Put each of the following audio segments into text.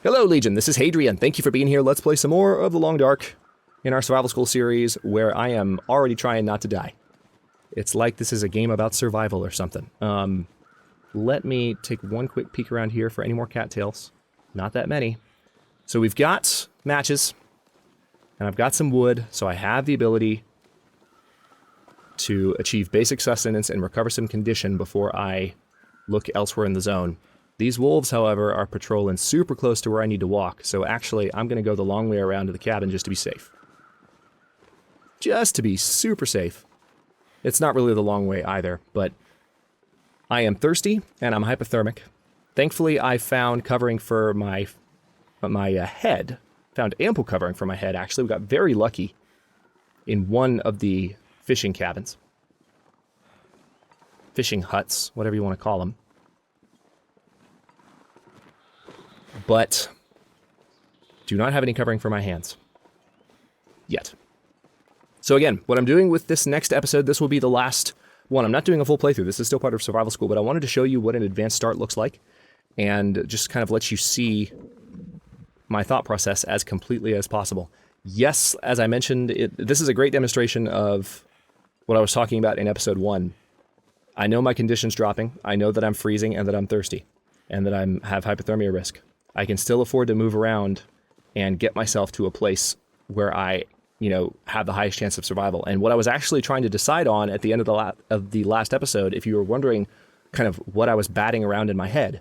Hello, Legion. This is Hadrian. Thank you for being here. Let's play some more of The Long Dark in our Survival School series, where I am already trying not to die. It's like this is a game about survival or something. Let me take one quick peek around here for any more cattails. Not that many. So we've got matches, and I've got some wood, so I have the ability to achieve basic sustenance and recover some condition before I look elsewhere in the zone. These wolves, however, are patrolling super close to where I need to walk, so actually I'm going to go the long way around to the cabin just to be safe. Just to be super safe. It's not really the long way either, but I am thirsty and I'm hypothermic. Thankfully, I found covering for my head. Found ample covering for my head, actually. We got very lucky in one of the fishing cabins. Fishing huts, whatever you want to call them. But do not have any covering for my hands. Yet. So again, what I'm doing with this next episode, this will be the last one. I'm not doing a full playthrough. This is still part of Survival School, but I wanted to show you what an advanced start looks like and just kind of let you see my thought process as completely as possible. Yes, as I mentioned, this is a great demonstration of what I was talking about in episode 1. I know my condition's dropping. I know that I'm freezing and that I'm thirsty and that I have hypothermia risk. I can still afford to move around and get myself to a place where I, have the highest chance of survival. And what I was actually trying to decide on at the end of the last episode, if you were wondering kind of what I was batting around in my head,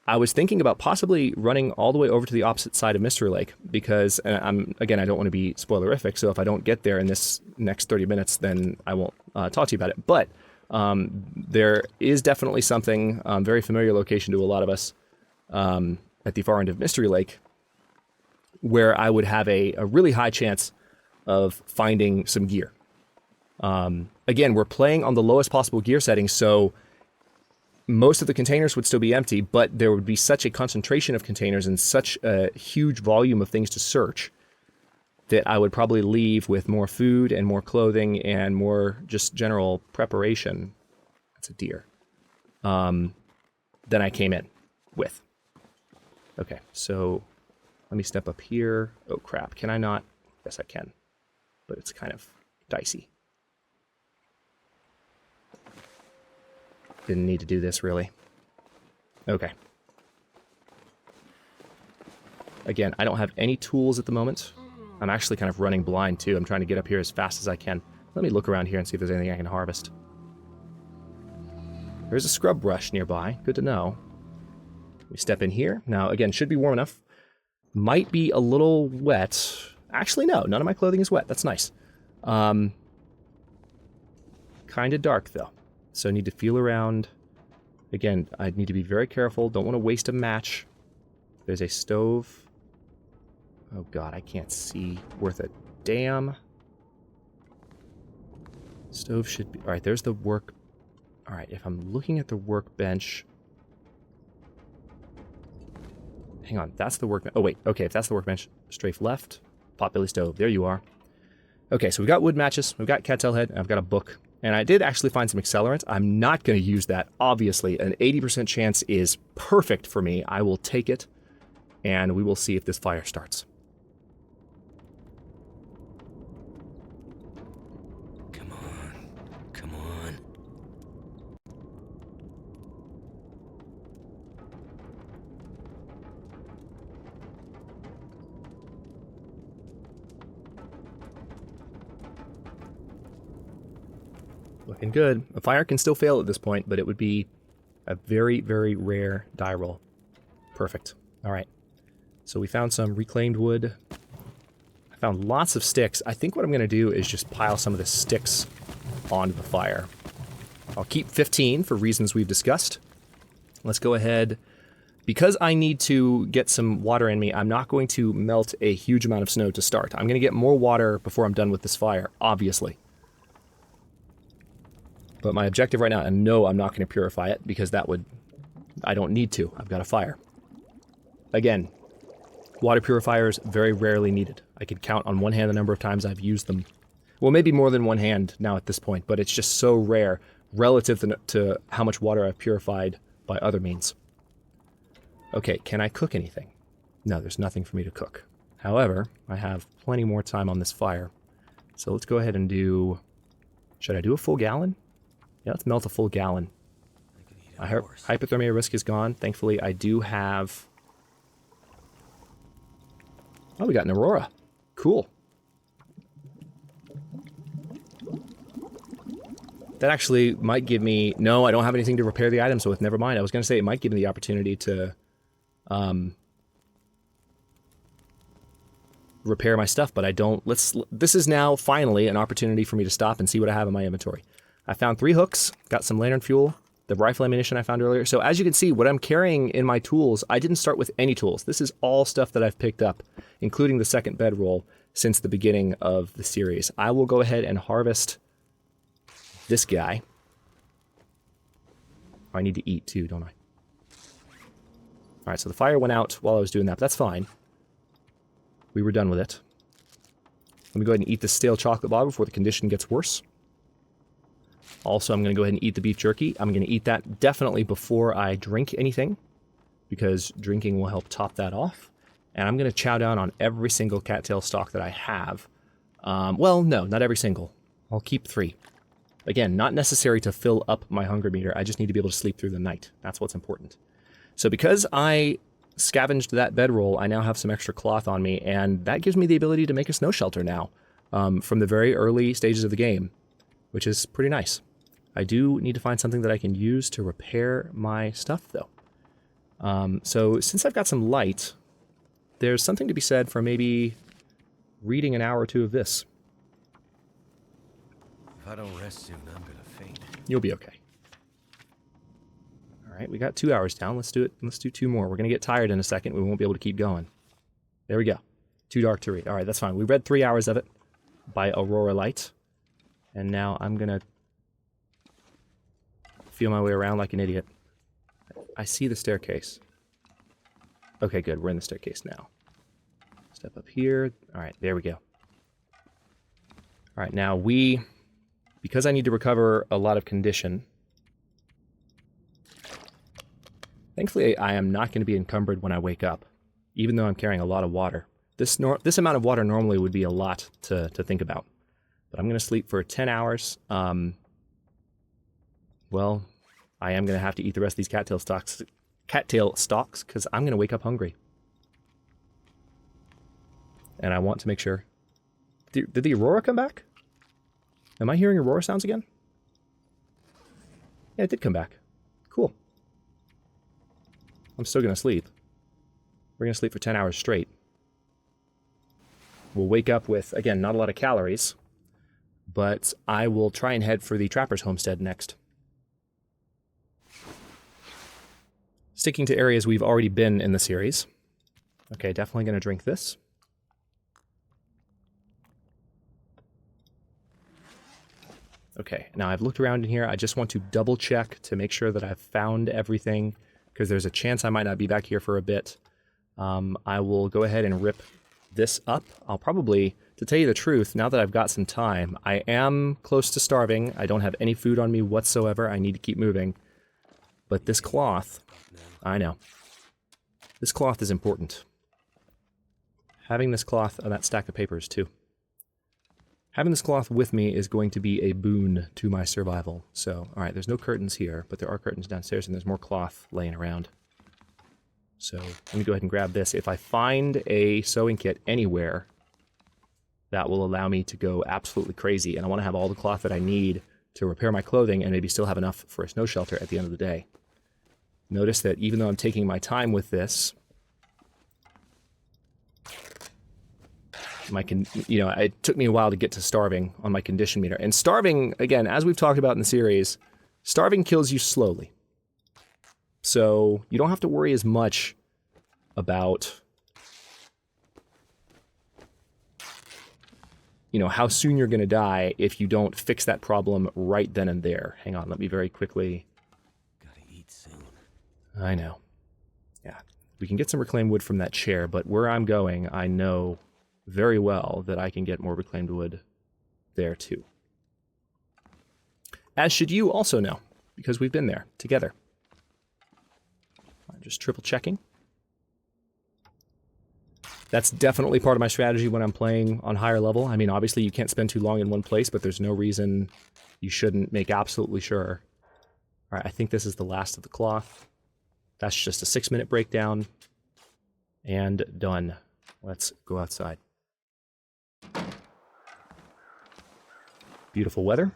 I was thinking about possibly running all the way over to the opposite side of Mystery Lake because I don't want to be spoilerific. So if I don't get there in this next 30 minutes, then I won't talk to you about it. But there is definitely something, very familiar location to a lot of us, at the far end of Mystery Lake, where I would have a really high chance of finding some gear. Again, we're playing on the lowest possible gear setting, so most of the containers would still be empty, but there would be such a concentration of containers and such a huge volume of things to search that I would probably leave with more food and more clothing and more just general preparation. That's a deer. Than I came in with. Okay, so let me step up here. Oh, crap. Can I not? Yes, I can. But it's kind of dicey. Didn't need to do this, really. Okay. Again, I don't have any tools at the moment. I'm actually kind of running blind, too. I'm trying to get up here as fast as I can. Let me look around here and see if there's anything I can harvest. There's a scrub brush nearby. Good to know. We step in here. Now, again, should be warm enough. Might be a little wet. Actually, no. None of my clothing is wet. That's nice. Kind of dark, though. So I need to feel around. Again, I need to be very careful. Don't want to waste a match. There's a stove. Oh, God, I can't see worth a damn. Stove should be... All right, there's the work... All right, if I'm looking at the workbench... Hang on, that's the workbench. Oh, wait. Okay, if that's the workbench, strafe left, potbelly stove. There you are. Okay, so we've got wood matches, we've got cattail head, and I've got a book. And I did actually find some accelerant. I'm not going to use that, obviously. An 80% chance is perfect for me. I will take it, and we will see if this fire starts. Come on. Come on. Looking good. A fire can still fail at this point, but it would be a very, very rare die roll. Perfect. All right. So we found some reclaimed wood. I found lots of sticks. I think what I'm going to do is just pile some of the sticks onto the fire. I'll keep 15 for reasons we've discussed. Let's go ahead. Because I need to get some water in me, I'm not going to melt a huge amount of snow to start. I'm going to get more water before I'm done with this fire, obviously. But my objective right now, and no, I'm not going to purify it, because that would... I don't need to. I've got a fire. Again, water purifiers, very rarely needed. I could count on one hand the number of times I've used them. Well, maybe more than one hand now at this point, but it's just so rare relative to how much water I've purified by other means. Okay, can I cook anything? No, there's nothing for me to cook. However, I have plenty more time on this fire. So let's go ahead and do... Should I do a full gallon? Yeah, let's melt a full gallon. I could eat a horse. Hypothermia risk is gone. Thankfully, I do have... Oh, we got an Aurora. Cool. That actually might give me... No, I don't have anything to repair the items with. Never mind. I was going to say it might give me the opportunity to repair my stuff, but I don't. This is now finally an opportunity for me to stop and see what I have in my inventory. I found 3 hooks, got some lantern fuel, the rifle ammunition I found earlier. So as you can see, what I'm carrying in my tools, I didn't start with any tools. This is all stuff that I've picked up, including the second bedroll since the beginning of the series. I will go ahead and harvest this guy. Oh, I need to eat too, don't I? Alright, so the fire went out while I was doing that, but that's fine. We were done with it. Let me go ahead and eat this stale chocolate bar before the condition gets worse. Also, I'm going to go ahead and eat the beef jerky. I'm going to eat that definitely before I drink anything, because drinking will help top that off. And I'm going to chow down on every single cattail stalk that I have. Well, no, not every single. I'll keep 3. Again, not necessary to fill up my hunger meter. I just need to be able to sleep through the night. That's what's important. So because I scavenged that bedroll, I now have some extra cloth on me, and that gives me the ability to make a snow shelter now from the very early stages of the game, which is pretty nice. I do need to find something that I can use to repair my stuff, though. So since I've got some light, there's something to be said for maybe reading an hour or 2 of this. If I don't rest soon, I'm gonna faint. You'll be okay. All right, we got 2 hours down. Let's do it. Let's do 2 more. We're going to get tired in a second. We won't be able to keep going. There we go. Too dark to read. All right, that's fine. We read 3 hours of it by Aurora Light. And now I'm going to feel my way around like an idiot. I see the staircase. Okay, good. We're in the staircase now. Step up here. All right, there we go. All right, now because I need to recover a lot of condition, thankfully I am not going to be encumbered when I wake up, even though I'm carrying a lot of water. This amount of water normally would be a lot to think about. But I'm going to sleep for 10 hours. Well, I am going to have to eat the rest of these cattail stalks, because I'm going to wake up hungry. And I want to make sure... Did the Aurora come back? Am I hearing Aurora sounds again? Yeah, it did come back. Cool. I'm still going to sleep. We're going to sleep for 10 hours straight. We'll wake up with, again, not a lot of calories, but I will try and head for the Trapper's Homestead next. Sticking to areas we've already been in the series. Okay, definitely going to drink this. Okay, now I've looked around in here. I just want to double check to make sure that I've found everything, because there's a chance I might not be back here for a bit. I will go ahead and rip this up. I'll probably, to tell you the truth, now that I've got some time, I am close to starving. I don't have any food on me whatsoever. I need to keep moving. But this cloth, I know. This cloth is important. Having this cloth and that stack of papers too. Having this cloth with me is going to be a boon to my survival. So, alright, there's no curtains here, but there are curtains downstairs and there's more cloth laying around. So, let me go ahead and grab this. If I find a sewing kit anywhere, that will allow me to go absolutely crazy. And I want to have all the cloth that I need to repair my clothing and maybe still have enough for a snow shelter at the end of the day. Notice that even though I'm taking my time with this, it took me a while to get to starving on my condition meter. And starving, again, as we've talked about in the series, starving kills you slowly. So you don't have to worry as much about, how soon you're going to die if you don't fix that problem right then and there. Hang on, let me very quickly... Gotta eat soon. I know. Yeah, we can get some reclaimed wood from that chair, but where I'm going, I know very well that I can get more reclaimed wood there too. As should you also know, because we've been there together. I'm just triple checking. That's definitely part of my strategy when I'm playing on higher level. I mean, obviously you can't spend too long in one place, but there's no reason you shouldn't make absolutely sure. All right, I think this is the last of the cloth. That's just a 6-minute breakdown. And done. Let's go outside. Beautiful weather.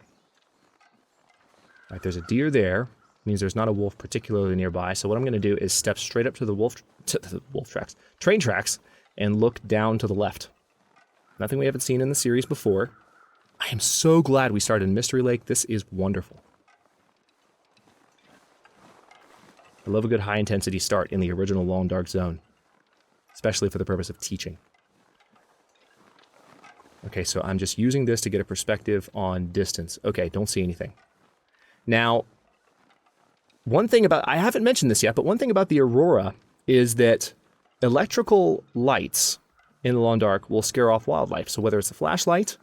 All right, there's a deer there. Means there's not a wolf particularly nearby. So what I'm going to do is step straight up to the train tracks, and look down to the left. Nothing we haven't seen in the series before. I am so glad we started in Mystery Lake. This is wonderful. I love a good high-intensity start in the original Long Dark Zone, especially for the purpose of teaching. Okay, so I'm just using this to get a perspective on distance. Okay, don't see anything. Now, one thing about, I haven't mentioned this yet, but one thing about the Aurora is that electrical lights in the Long Dark will scare off wildlife. So whether it's a flashlight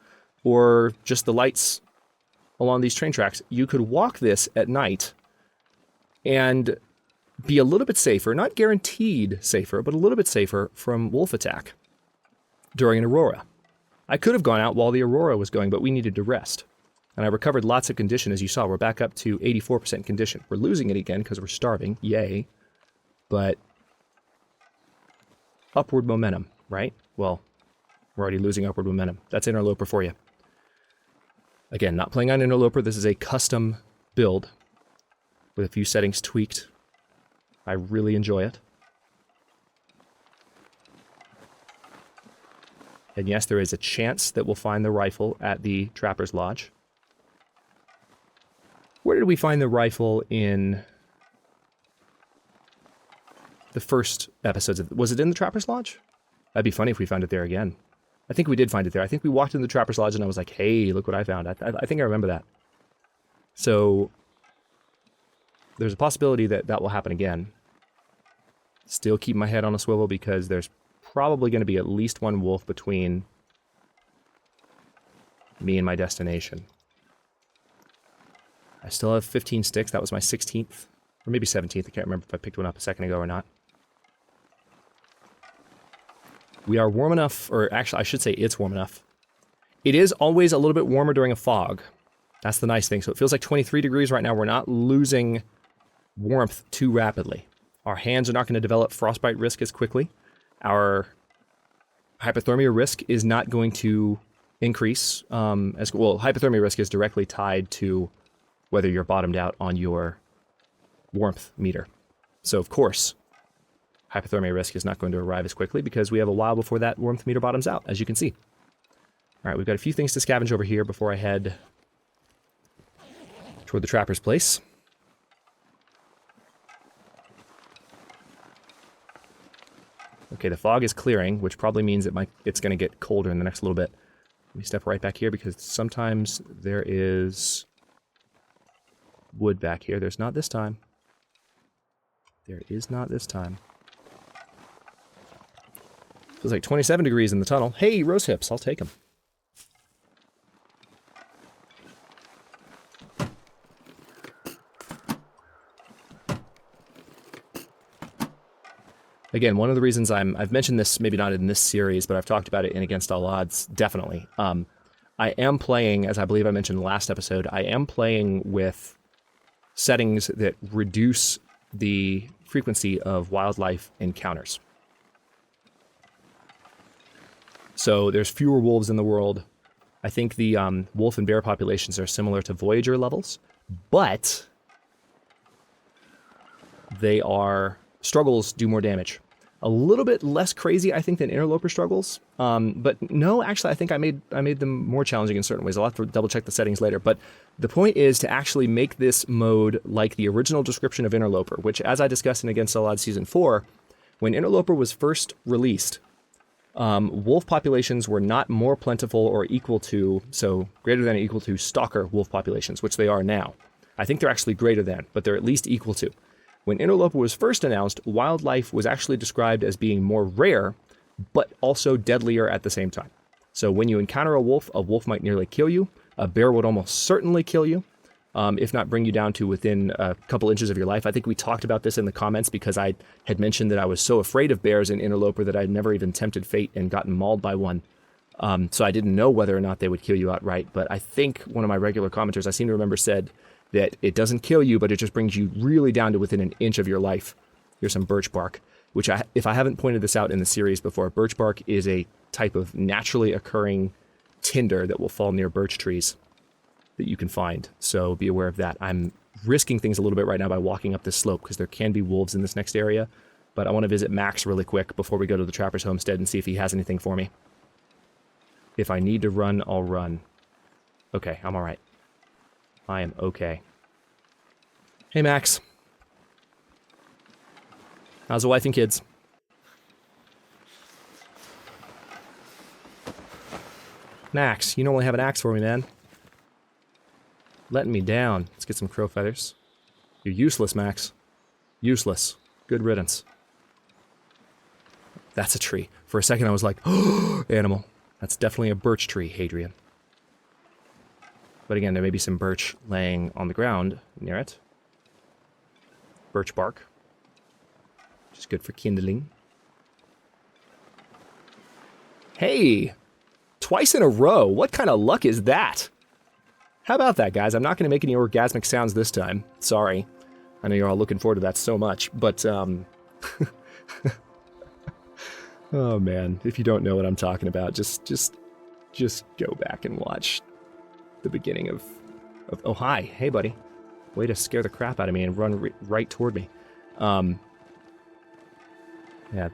or just the lights along these train tracks, you could walk this at night and be a little bit safer, not guaranteed safer, but a little bit safer from wolf attack during an Aurora. I could have gone out while the Aurora was going, but we needed to rest. And I recovered lots of condition, as you saw. We're back up to 84% condition. We're losing it again because we're starving. Yay. But upward momentum, right? Well, we're already losing upward momentum. That's Interloper for you. Again, not playing on Interloper. This is a custom build with a few settings tweaked. I really enjoy it. And yes, there is a chance that we'll find the rifle at the Trapper's Lodge. Where did we find the rifle in the first episodes? Was it in the Trapper's Lodge? That'd be funny if we found it there again. I think we did find it there. I think we walked in the Trapper's Lodge and I was like, hey, look what I found. I think I remember that. So there's a possibility that that will happen again. Still keep my head on a swivel because there's probably going to be at least one wolf between me and my destination. I still have 15 sticks. That was my 16th. Or maybe 17th. I can't remember if I picked one up a second ago or not. We are warm enough, or actually I should say it's warm enough. It is always a little bit warmer during a fog. That's the nice thing. So it feels like 23 degrees right now. We're not losing warmth too rapidly. Our hands are not going to develop frostbite risk as quickly. Our hypothermia risk is not going to increase as well. Hypothermia risk is directly tied to whether you're bottomed out on your warmth meter. So of course, hypothermia risk is not going to arrive as quickly because we have a while before that warmth meter bottoms out, as you can see. All right, we've got a few things to scavenge over here before I head toward the Trapper's place. Okay, the fog is clearing, which probably means it's going to get colder in the next little bit. Let me step right back here because sometimes there is wood back here. There's not this time. There is not this time. Feels like 27 degrees in the tunnel. Hey, rose hips, I'll take them. Again, one of the reasons I've mentioned this, maybe not in this series, but I've talked about it in Against All Odds, definitely. I am playing, as I believe I mentioned in the last episode, I am playing with settings that reduce the frequency of wildlife encounters. So there's fewer wolves in the world. I think the wolf and bear populations are similar to Voyager levels, but struggles do more damage. A little bit less crazy, I think, than interloper struggles. But no, actually, I think I made them more challenging in certain ways. I'll have to double check the settings later. But the point is to actually make this mode like the original description of Interloper, which, as I discussed in Against All Odds Season 4, when Interloper was first released, wolf populations were not more plentiful or equal to, so greater than or equal to stalker wolf populations, which they are now. I think they're actually greater than, but they're at least equal to. When Interloper was first announced, wildlife was actually described as being more rare, but also deadlier at the same time. So when you encounter a wolf might nearly kill you. A bear would almost certainly kill you. if not bring you down to within a couple inches of your life. I think we talked about this in the comments because I had mentioned that I was so afraid of bears in Interloper that I'd never even tempted fate and gotten mauled by one. So I didn't know whether or not they would kill you outright, but I think one of my regular commenters, I seem to remember, said that it doesn't kill you, but it just brings you really down to within an inch of your life. Here's some birch bark, which if I haven't pointed this out in the series before, birch bark is a type of naturally occurring tinder that will fall near birch trees that you can find. So be aware of that. I'm risking things a little bit right now by walking up this slope because there can be wolves in this next area, but I want to visit Max really quick before we go to the Trapper's homestead and see if he has anything for me. If I need to run, I'll run. Okay, I'm alright. I am okay. Hey, Max. How's the wife and kids? Max, you normally have an axe for me, man. Letting me down. Let's get some crow feathers. You're useless, Max. Useless. Good riddance. That's a tree. For a second I was like, oh, animal. That's definitely a birch tree, Hadrian. But again, there may be some birch laying on the ground near it. Birch bark. Which is good for kindling. Hey! Twice in a row! What kind of luck is that? How about that, guys? I'm not going to make any orgasmic sounds this time. Sorry. I know you're all looking forward to that so much, but, oh, man. If you don't know what I'm talking about, just go back and watch the beginning of oh, hi. Hey, buddy. Way to scare the crap out of me and run right toward me. Yeah,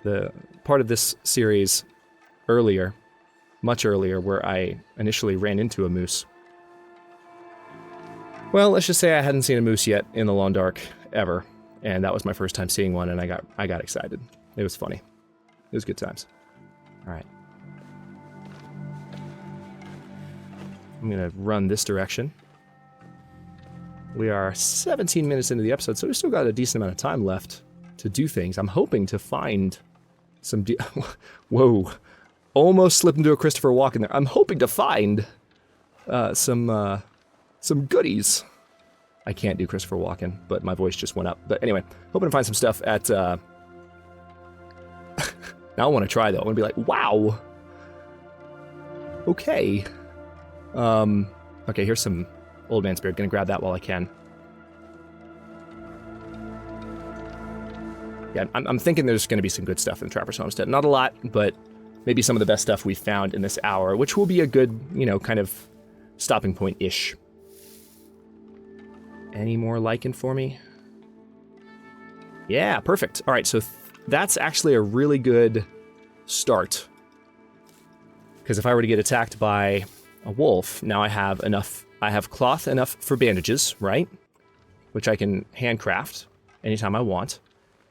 the part of this series earlier, much earlier, where I initially ran into a moose. Well, let's just say I hadn't seen a moose yet in the Long Dark, ever. And that was my first time seeing one, and I got excited. It was funny. It was good times. Alright. I'm gonna run this direction. We are 17 minutes into the episode, so we've still got a decent amount of time left to do things. I'm hoping to find some whoa. Almost slipped into a Christopher Walken there. I'm hoping to find some goodies. I can't do Christopher Walken, but my voice just went up. But anyway, hoping to find some stuff at, now I want to try, though. I want to be like, wow. Okay. Okay, here's some Old Man's Beard. Gonna grab that while I can. Yeah, I'm thinking there's gonna be some good stuff in the Trapper's Homestead. Not a lot, but maybe some of the best stuff we've found in this hour, which will be a good, kind of stopping point-ish. Any more lichen for me? Yeah, perfect. All right, so that's actually a really good start. Because if I were to get attacked by a wolf, now I have enough. I have cloth enough for bandages, right? Which I can handcraft anytime I want.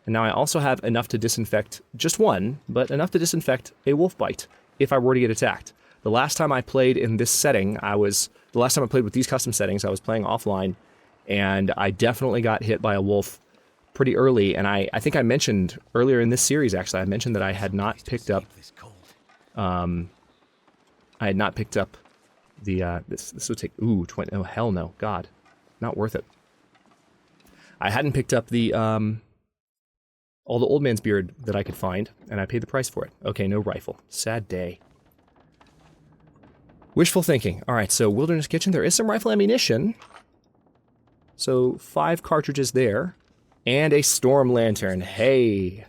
And now I also have enough to disinfect, just one, but enough to disinfect a wolf bite if I were to get attacked. The last time I played in this setting, the last time I played with these custom settings, I was playing offline, and I definitely got hit by a wolf pretty early. And I think I mentioned earlier in this series, actually, I mentioned that I had not picked up, the, this would take, 20, oh, hell no, God, not worth it. I hadn't picked up the, all the Old Man's Beard that I could find, and I paid the price for it. Okay, no rifle. Sad day. Wishful thinking. Alright, so Wilderness Kitchen, there is some rifle ammunition. So, 5 cartridges there, and a storm lantern. Hey!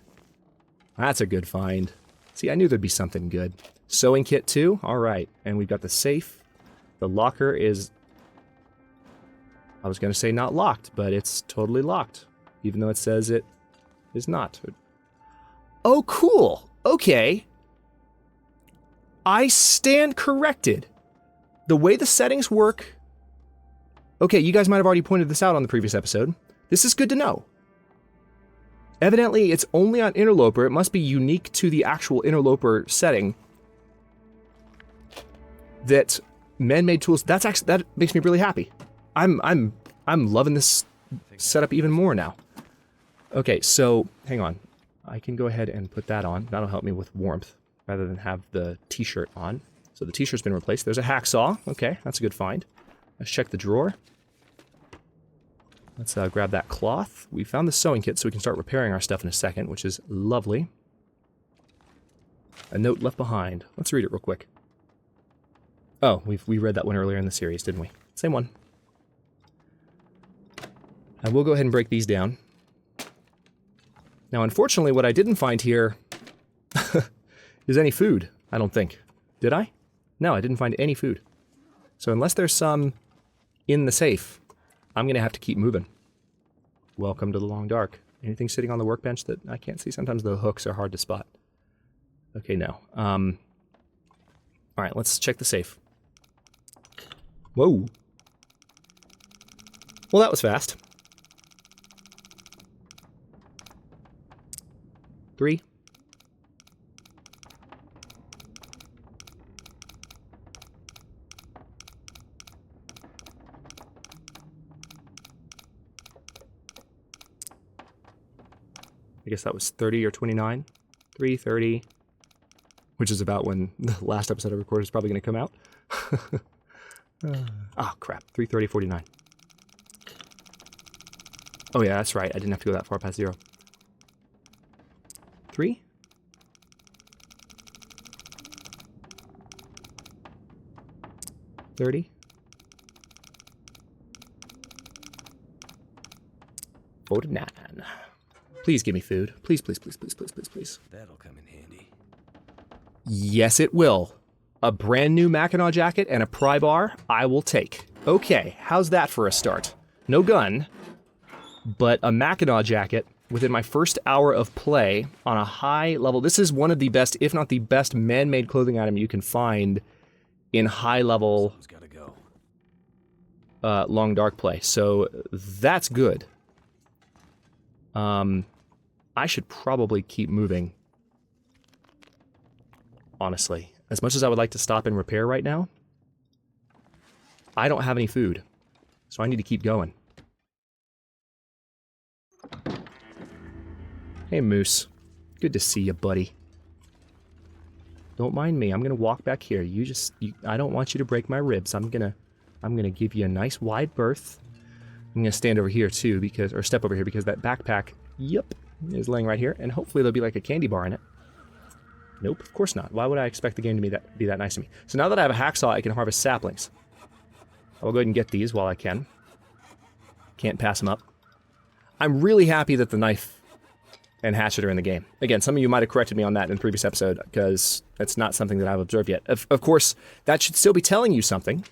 That's a good find. See, I knew there'd be something good. Sewing kit too? Alright, and we've got the safe. The locker is, I was going to say not locked, but it's totally locked. Even though it says it is not. Oh, cool! Okay. I stand corrected. The way the settings work... Okay, you guys might have already pointed this out on the previous episode. This is good to know. Evidently, it's only on Interloper. It must be unique to the actual Interloper setting. That man-made tools... That makes me really happy. I'm loving this setup even more now. Okay, so, hang on. I can go ahead and put that on. That'll help me with warmth, rather than have the t-shirt on. So the t-shirt's been replaced. There's a hacksaw. Okay, that's a good find. Let's check the drawer. Let's grab that cloth. We found the sewing kit so we can start repairing our stuff in a second, which is lovely. A note left behind. Let's read it real quick. Oh, we read that one earlier in the series, didn't we? Same one. I will go ahead and break these down. Now, unfortunately, what I didn't find here is any food, I don't think. Did I? No, I didn't find any food. So unless there's some in the safe, I'm going to have to keep moving. Welcome to the long dark. Anything sitting on the workbench that I can't see? Sometimes the hooks are hard to spot. Okay, no. All right, let's check the safe. Whoa. Well, that was fast. 3. I guess that was 30 or 29. 3:30, which is about when the last episode I recorded is probably going to come out. Oh, crap. 3:30:49. Oh, yeah, that's right. I didn't have to go that far past 0. 3? $30. 49. Please give me food. Please, please, please, please, please, please, please. That'll come in handy. Yes, it will. A brand new Mackinac jacket and a pry bar, I will take. Okay, how's that for a start? No gun, but a Mackinac jacket within my first hour of play on a high level. This is one of the best, if not the best, man-made clothing item you can find in high-level long dark play. So that's good. I should probably keep moving. Honestly. As much as I would like to stop and repair right now, I don't have any food. So I need to keep going. Hey, Moose. Good to see you, buddy. Don't mind me. I'm gonna walk back here. I don't want you to break my ribs. I'm gonna give you a nice wide berth. I'm gonna stand over here too, or step over here because that backpack, yep, is laying right here, and hopefully there'll be like a candy bar in it. Nope, of course not. Why would I expect the game to be that nice to me? So now that I have a hacksaw, I can harvest saplings. I will go ahead and get these while I can. Can't pass them up. I'm really happy that the knife and hatchet are in the game. Again, some of you might have corrected me on that in the previous episode, because it's not something that I've observed yet. Of course, that should still be telling you something.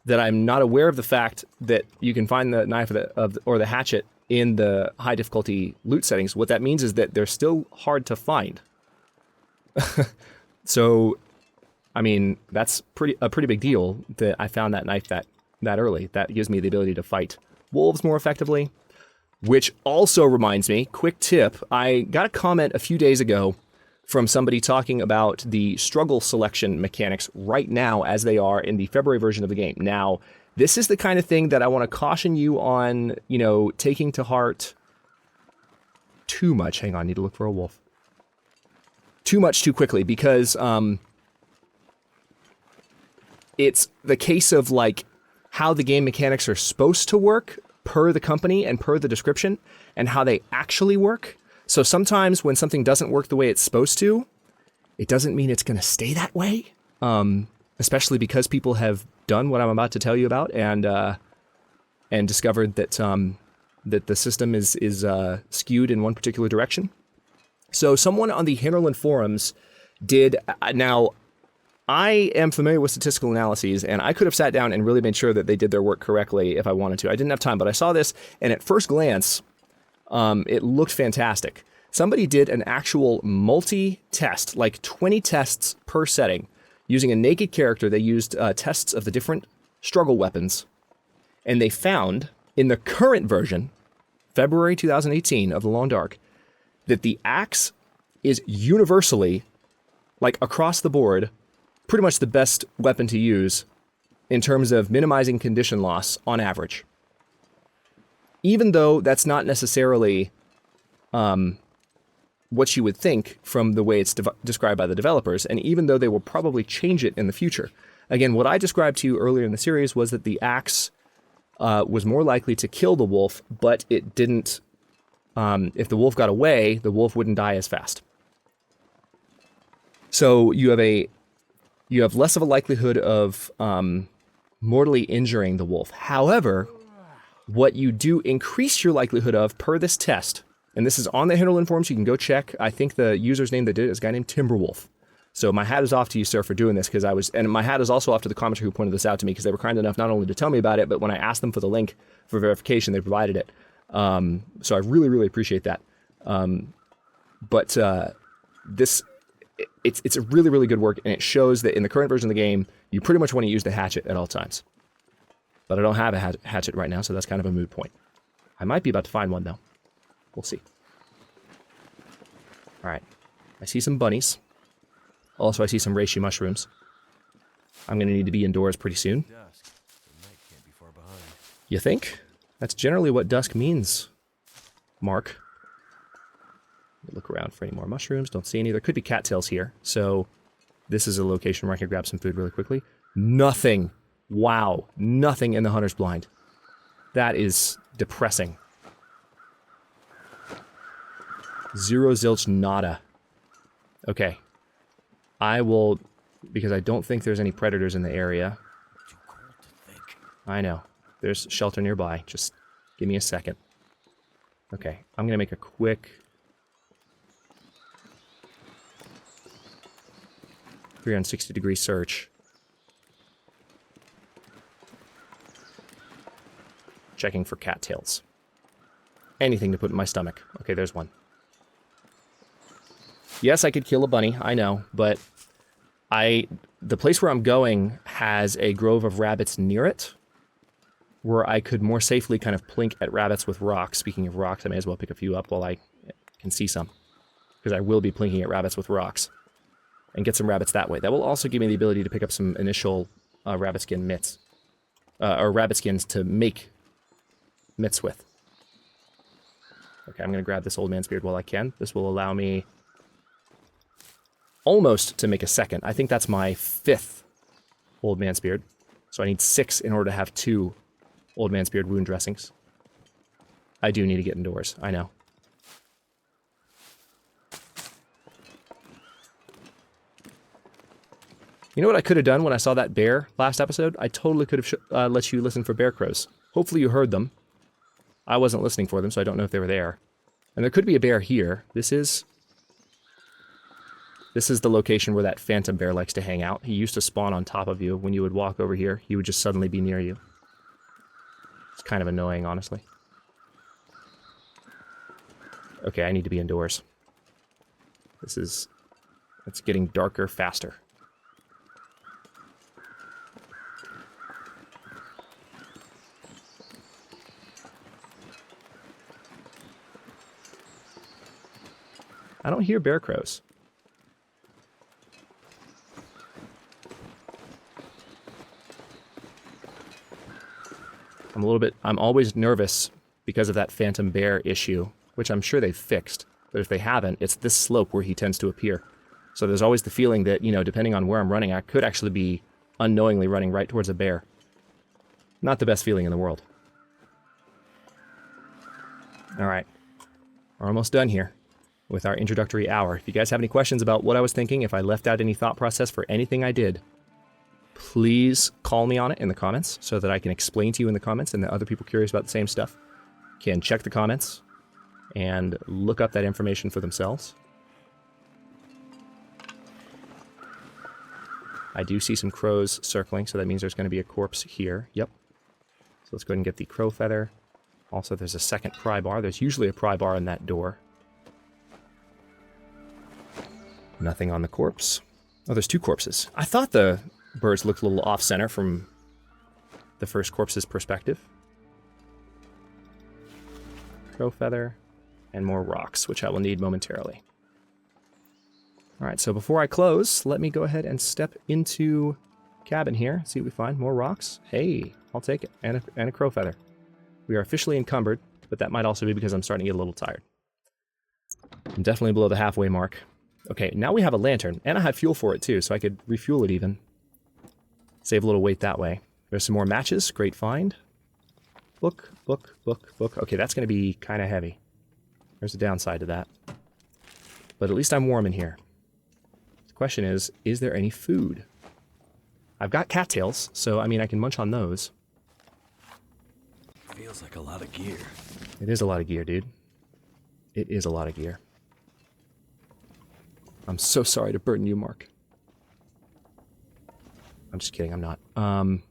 That I'm not aware of the fact that you can find the knife or the hatchet in the high difficulty loot settings. What that means is that they're still hard to find. So, I mean, that's a pretty big deal that I found that knife that early. That gives me the ability to fight wolves more effectively. Which also reminds me, quick tip, I got a comment a few days ago from somebody talking about the struggle selection mechanics right now as they are in the February version of the game. Now, this is the kind of thing that I want to caution you on, taking to heart too much. Hang on, I need to look for a wolf. Too much too quickly, because it's the case of like how the game mechanics are supposed to work per the company and per the description, and how they actually work. So sometimes when something doesn't work the way it's supposed to, it doesn't mean it's going to stay that way. Especially because people have done what I'm about to tell you about and discovered that that the system is skewed in one particular direction. So someone on the Hinterland forums did. Now, I am familiar with statistical analyses, and I could have sat down and really made sure that they did their work correctly if I wanted to. I didn't have time, but I saw this, and at first glance, it looked fantastic. Somebody did an actual multi-test, like 20 tests per setting, using a naked character. They used tests of the different struggle weapons, and they found, in the current version, February 2018 of The Long Dark, that the axe is universally, like across the board, pretty much the best weapon to use in terms of minimizing condition loss on average. Even though that's not necessarily what you would think from the way it's described by the developers, and even though they will probably change it in the future. Again, what I described to you earlier in the series was that the axe was more likely to kill the wolf, but it didn't. If the wolf got away, the wolf wouldn't die as fast. So you have less of a likelihood of mortally injuring the wolf. However, what you do increase your likelihood of, per this test, and this is on the Hinterland forums, you can go check. I think the user's name that did it is a guy named Timberwolf. So my hat is off to you, sir, for doing this, and my hat is also off to the commenter who pointed this out to me, because they were kind enough not only to tell me about it, but when I asked them for the link for verification, they provided it. So I really, really appreciate that. It's a really, really good work, and it shows that in the current version of the game, you pretty much want to use the hatchet at all times. But I don't have a hatchet right now, so that's kind of a moot point. I might be about to find one, though. We'll see. All right. I see some bunnies. Also, I see some reishi mushrooms. I'm going to need to be indoors pretty soon. Dusk. The night can't be far behind. You think? That's generally what dusk means, Mark. Look around for any more mushrooms. Don't see any. There could be cattails here. So this is a location where I can grab some food really quickly. Nothing. Wow. Nothing in the hunter's blind. That is depressing. Zero zilch nada. Okay. I will, because I don't think there's any predators in the area. Too cold to think. I know. There's shelter nearby. Just give me a second. Okay. I'm going to make a quick 360-degree search. Checking for cattails. Anything to put in my stomach. Okay, there's one. Yes, I could kill a bunny, I know, but the place where I'm going has a grove of rabbits near it, where I could more safely kind of plink at rabbits with rocks. Speaking of rocks, I may as well pick a few up while I can see some, because I will be plinking at rabbits with rocks, and get some rabbits that way. That will also give me the ability to pick up some initial rabbit skin mitts, or rabbit skins to make mitts with. Okay, I'm going to grab this old man's beard while I can. This will allow me almost to make a second. I think that's my 5th old man's beard. So I need 6 in order to have 2 old man's beard wound dressings. I do need to get indoors, I know. You know what I could have done when I saw that bear last episode? I totally could have let you listen for bear crows. Hopefully you heard them. I wasn't listening for them, so I don't know if they were there. And there could be a bear here. This is the location where that phantom bear likes to hang out. He used to spawn on top of you. When you would walk over here, he would just suddenly be near you. It's kind of annoying, honestly. Okay, I need to be indoors. It's getting darker faster. I don't hear bear crows. I'm always nervous because of that phantom bear issue, which I'm sure they've fixed. But if they haven't, it's this slope where he tends to appear. So there's always the feeling that, you know, depending on where I'm running, I could actually be unknowingly running right towards a bear. Not the best feeling in the world. Alright. We're almost done here with our introductory hour. If you guys have any questions about what I was thinking, if I left out any thought process for anything I did, please call me on it in the comments so that I can explain to you in the comments and that other people curious about the same stuff can check the comments and look up that information for themselves. I do see some crows circling, so that means there's going to be a corpse here. Yep. So let's go ahead and get the crow feather. Also, there's a second pry bar. There's usually a pry bar in that door. Nothing on the corpse. Oh, there's 2 corpses. I thought the birds looked a little off-center from the first corpse's perspective. Crow feather and more rocks, which I will need momentarily. Alright, so before I close, let me go ahead and step into cabin here. See what we find. More rocks. Hey, I'll take it. And a crow feather. We are officially encumbered, but that might also be because I'm starting to get a little tired. I'm definitely below the halfway mark. Okay, now we have a lantern, and I have fuel for it too, so I could refuel it even. Save a little weight that way. There's some more matches. Great find. Book. Okay, that's going to be kind of heavy. There's a downside to that. But at least I'm warm in here. The question is there any food? I've got cattails, so, I mean, I can munch on those. Feels like a lot of gear. It is a lot of gear, dude. It is a lot of gear. I'm so sorry to burden you, Mark. I'm just kidding, I'm not.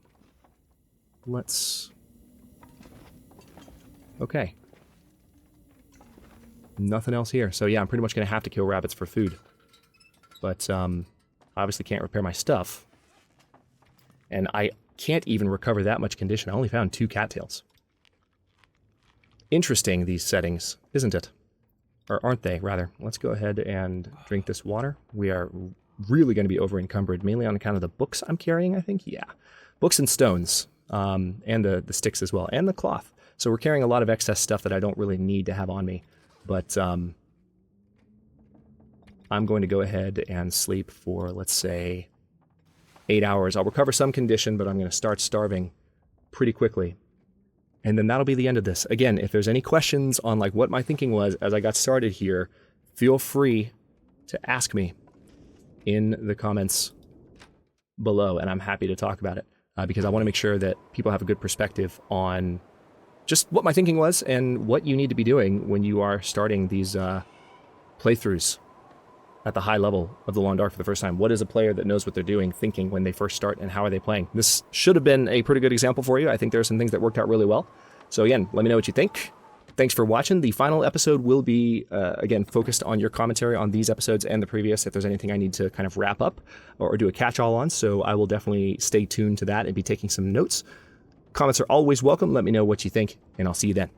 Let's... Okay. Nothing else here. So yeah, I'm pretty much going to have to kill rabbits for food. But, obviously can't repair my stuff. And I can't even recover that much condition. I only found 2 cattails. Interesting, these settings, isn't it? Or aren't they, rather. Let's go ahead and drink this water. We are really going to be over-encumbered, mainly on account of the books I'm carrying, I think. Yeah. Books and stones, and the sticks as well, and the cloth. So we're carrying a lot of excess stuff that I don't really need to have on me. But I'm going to go ahead and sleep for, let's say, 8 hours. I'll recover some condition, but I'm going to start starving pretty quickly. And then that'll be the end of this. Again, if there's any questions on like what my thinking was as I got started here, feel free to ask me in the comments below, and I'm happy to talk about it because I want to make sure that people have a good perspective on just what my thinking was and what you need to be doing when you are starting these playthroughs at the high level of The Long Dark for the first time. What is a player that knows what they're doing thinking when they first start, and how are they playing? This should have been a pretty good example for you. I think there are some things that worked out really well. So again, let me know what you think. Thanks for watching. The final episode will be, again, focused on your commentary on these episodes and the previous, if there's anything I need to kind of wrap up or do a catch-all on. So I will definitely stay tuned to that and be taking some notes. Comments are always welcome. Let me know what you think, and I'll see you then.